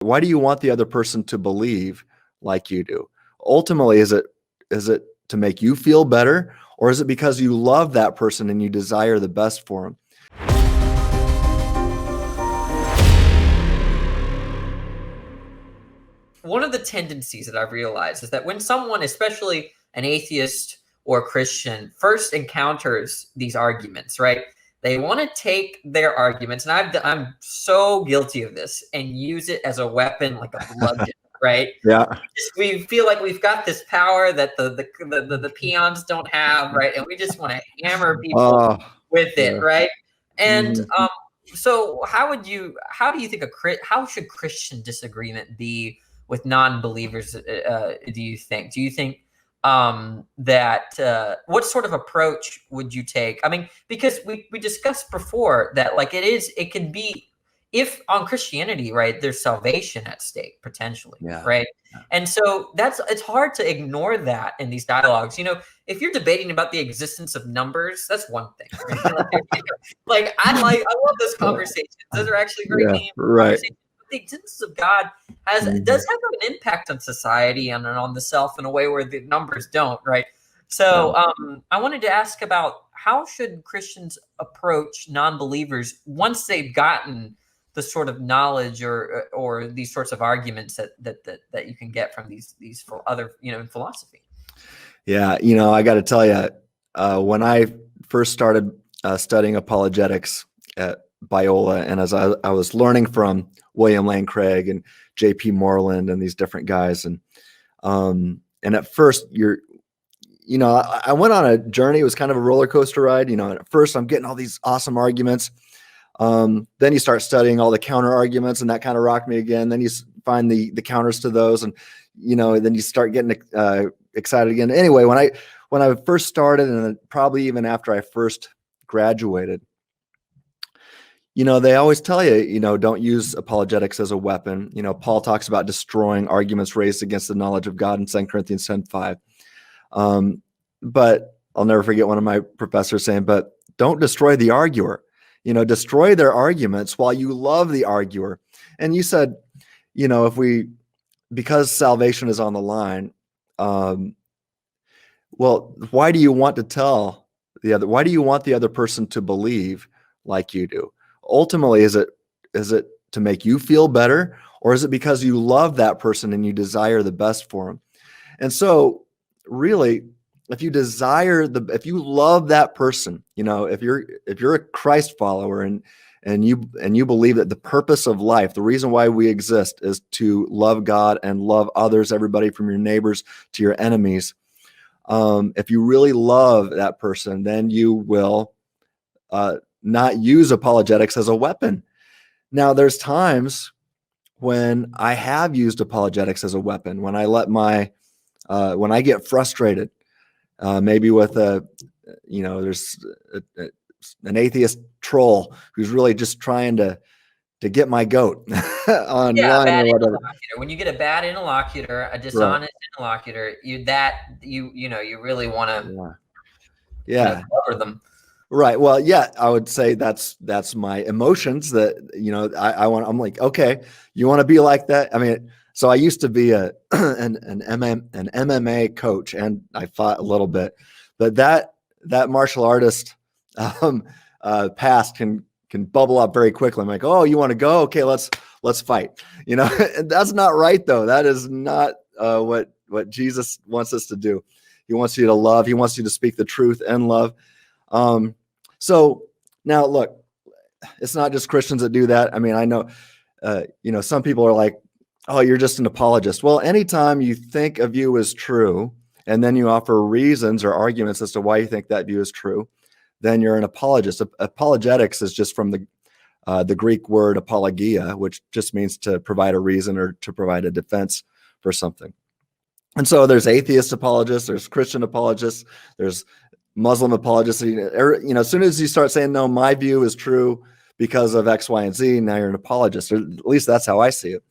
Why do you want the other person to believe like you do? Ultimately, is it to make you feel better, or is it because you love that person and you desire the best for them? One of the tendencies that I've realized is that when someone, especially an atheist or a Christian, first encounters these arguments, right? They want to take their arguments, and I'm so guilty of this, and use it as a weapon, like a bludgeon, right? Yeah. We feel like we've got this power that the peons don't have, right? And we just want to hammer people with it, yeah. right? And Mhm. so how do you think how should Christian disagreement be with non-believers? Do you think that what sort of approach would you take? I mean, because we discussed before that, like, it can be, if on Christianity, right, there's salvation at stake potentially, Yeah. right? And so it's hard to ignore that in these dialogues. If you're debating about the existence of numbers, that's one thing, right? Like, I love those conversations. Those are actually very Yeah, meaningful right. conversations. But the existence of God does have an impact on society and on the self in a way where the numbers don't, right? So I wanted to ask about, how should Christians approach non-believers once they've gotten the sort of knowledge or these sorts of arguments that you can get from these for other, in philosophy. Yeah, I got to tell you, when I first started studying apologetics at Biola, and as I was learning from William Lane Craig and J.P. Moreland and these different guys, and at first I went on a journey. It was kind of a roller coaster ride. At first I'm getting all these awesome arguments. Then you start studying all the counter arguments, and that kind of rocked me again. Then you find the counters to those, and then you start getting excited again. Anyway, when I first started, and probably even after I first graduated, they always tell you, don't use apologetics as a weapon. Paul talks about destroying arguments raised against the knowledge of God in 2 Corinthians 10:5. But I'll never forget one of my professors saying, but don't destroy the arguer. Destroy their arguments while you love the arguer. And you said, because salvation is on the line, well, why do you want the other person to believe like you do? Ultimately, is it to make you feel better, or is it because you love that person and you desire the best for them? And so really, if you love that person, if you're a Christ follower and you believe that the purpose of life, the reason why we exist, is to love God and love others, everybody from your neighbors to your enemies. If you really love that person, then you will not use apologetics as a weapon. Now, there's times when I have used apologetics as a weapon, when I when I get frustrated, maybe with there's an atheist troll who's really just trying to get my goat online or whatever. When you get a bad interlocutor, a dishonest interlocutor, you really want to cover them. Right. Well, yeah, I would say that's my emotions that, I'm like, okay, you want to be like that? I mean, so I used to be an MMA coach, and I fought a little bit, but that martial artist past can bubble up very quickly. I'm like, oh, you want to go? Okay, let's fight. And that's not right, though. That is not what Jesus wants us to do. He wants you to love. He wants you to speak the truth and love. So now, look, it's not just Christians that do that. I mean, I know, some people are like, oh, you're just an apologist. Well, anytime you think a view is true, and then you offer reasons or arguments as to why you think that view is true, then you're an apologist. Apologetics is just from the Greek word apologia, which just means to provide a reason or to provide a defense for something. And so there's atheist apologists, there's Christian apologists, there's Muslim apologists. As soon as you start saying, no, my view is true because of X, Y, and Z, now you're an apologist, or at least that's how I see it.